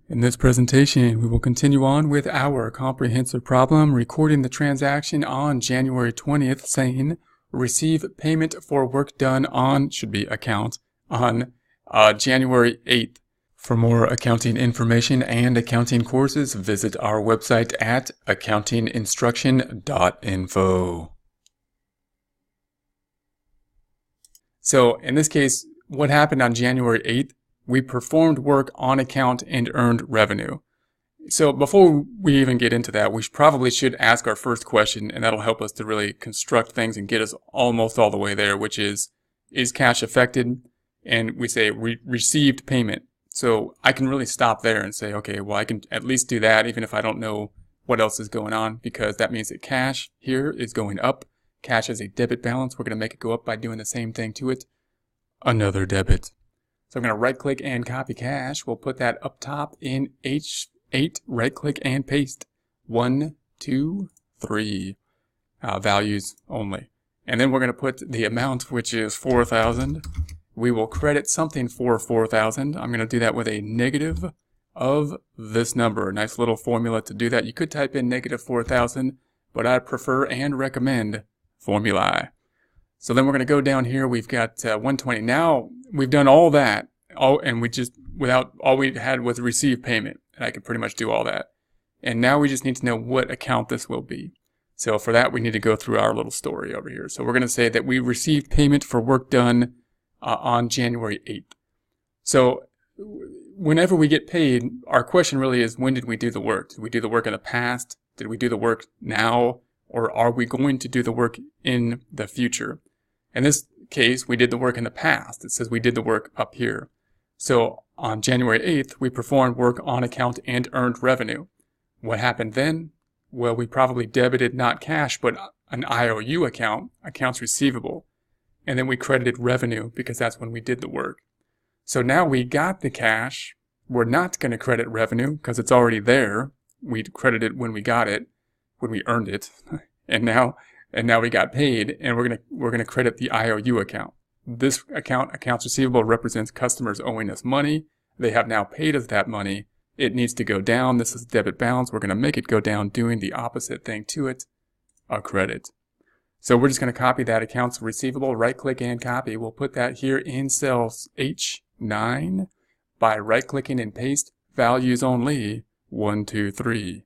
In this presentation, we will continue on with our comprehensive problem, recording the transaction on January 20th, saying, receive payment for work done on, should be account, on January 8th. For more accounting information and accounting courses, visit our website at accountinginstruction.info. So, in this case, what happened on January 8th? We performed work on account and earned revenue. So before we even get into that, we probably should ask our first question, and that'll help us to really construct things and get us almost all the way there, which is cash affected? And we say received payment. So I can really stop there and say, okay, well, I can at least do that even if I don't know what else is going on, because that means that cash here is going up. Cash has a debit balance. We're going to make it go up by doing the same thing to it. Another debit. So I'm going to right click and copy cash. We'll put that up top in H8, right click and paste. 1, 2, 3. Values only. And then we're going to put the amount, which is 4,000. We will credit something for 4,000. I'm going to do that with a negative of this number. Nice little formula to do that. You could type in negative 4,000, but I prefer and recommend formulae. So then we're going to go down here. We've got 120. Now we've done all that, and all we had was receive payment, and I could pretty much do all that. And now we just need to know what account this will be. So for that, we need to go through our little story over here. So we're going to say that we received payment for work done on January 8th. So whenever we get paid, our question really is, when did we do the work? Did we do the work in the past? Did we do the work now? Or are we going to do the work in the future? In this case, we did the work in the past. It says we did the work up here. So on January 8th, we performed work on account and earned revenue. What happened then? Well, we probably debited not cash, but an IOU account, accounts receivable. And then we credited revenue because that's when we did the work. So now we got the cash. We're not going to credit revenue because it's already there. We credited when we got it, when we earned it. And now we got paid, and we're gonna credit the IOU account. This account, accounts receivable, represents customers owing us money. They have now paid us that money. It needs to go down. This is debit balance. We're gonna make it go down, doing the opposite thing to it, a credit. So we're just gonna copy that accounts receivable, right click and copy. We'll put that here in cell H9 by right clicking and paste values only 1, 2, 3.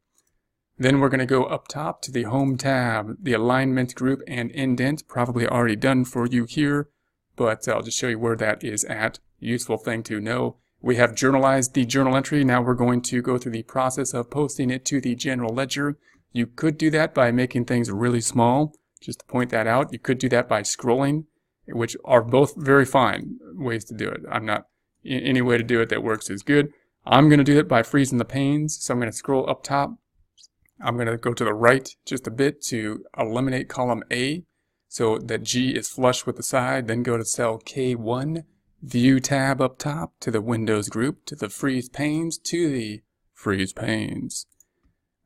Then we're going to go up top to the Home tab, the Alignment group and Indent, probably already done for you here, but I'll just show you where that is at. Useful thing to know. We have journalized the journal entry. Now we're going to go through the process of posting it to the general ledger. You could do that by making things really small, just to point that out. You could do that by scrolling, which are both very fine ways to do it. Any way to do it that works is good. I'm going to do it by freezing the panes, so I'm going to scroll up top. I'm going to go to the right just a bit to eliminate column A so that G is flush with the side. Then go to cell K1, View tab up top, to the Windows group, to the Freeze Panes, to the Freeze Panes.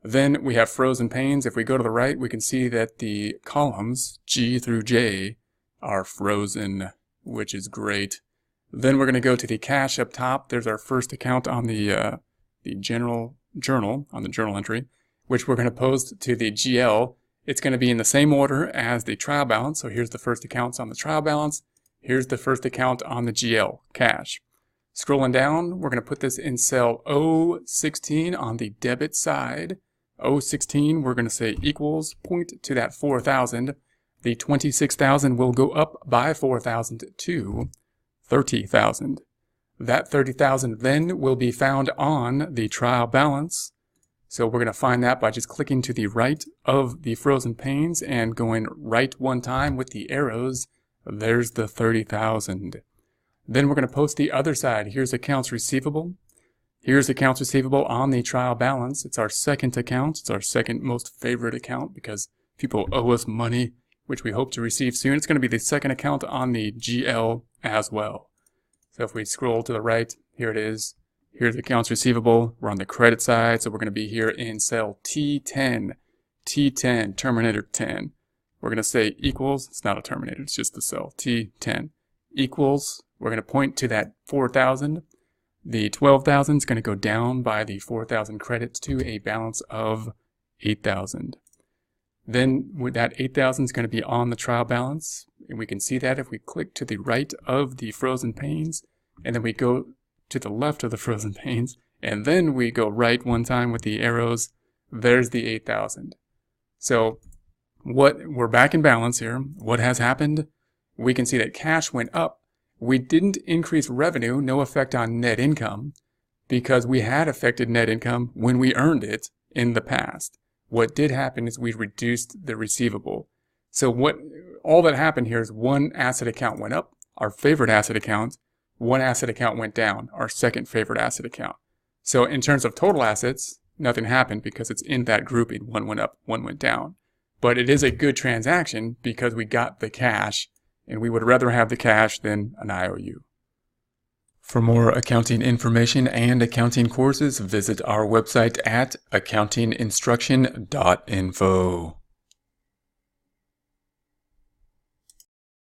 Then we have frozen panes. If we go to the right, we can see that the columns G through J are frozen, which is great. Then we're going to go to the cash up top. There's our first account on the general journal, on the journal entry, which we're going to post to the GL. It's going to be in the same order as the trial balance. So here's the first accounts on the trial balance. Here's the first account on the GL, cash. Scrolling down, we're going to put this in cell O16 on the debit side. O16, we're going to say equals, point to that 4,000. The 26,000 will go up by 4,000 to 30,000. That 30,000 then will be found on the trial balance. So we're going to find that by just clicking to the right of the frozen panes and going right one time with the arrows. There's the 30,000. Then we're going to post the other side. Here's accounts receivable. Here's accounts receivable on the trial balance. It's our second account. It's our second most favorite account because people owe us money, which we hope to receive soon. It's going to be the second account on the GL as well. So if we scroll to the right, here it is. Here's accounts receivable. We're on the credit side, so we're going to be here in cell T10. T10, Terminator 10. We're going to say equals. It's not a Terminator, it's just the cell. T10 equals. We're going to point to that 4,000. The 12,000 is going to go down by the 4,000 credits to a balance of 8,000. Then with that 8,000 is going to be on the trial balance, and we can see that if we click to the right of the frozen panes, and then we go to the left of the frozen panes, and then we go right one time with the arrows, there's the 8,000. So we're back in balance here. What has happened? We can see that cash went up. We didn't increase revenue, no effect on net income, because we had affected net income when we earned it in the past. What did happen is we reduced the receivable. So all that happened here is one asset account went up, our favorite asset account. One asset account went down, our second favorite asset account. So in terms of total assets, nothing happened because it's in that grouping. One went up, one went down. But it is a good transaction because we got the cash, and we would rather have the cash than an IOU. For more accounting information and accounting courses, visit our website at accountinginstruction.info.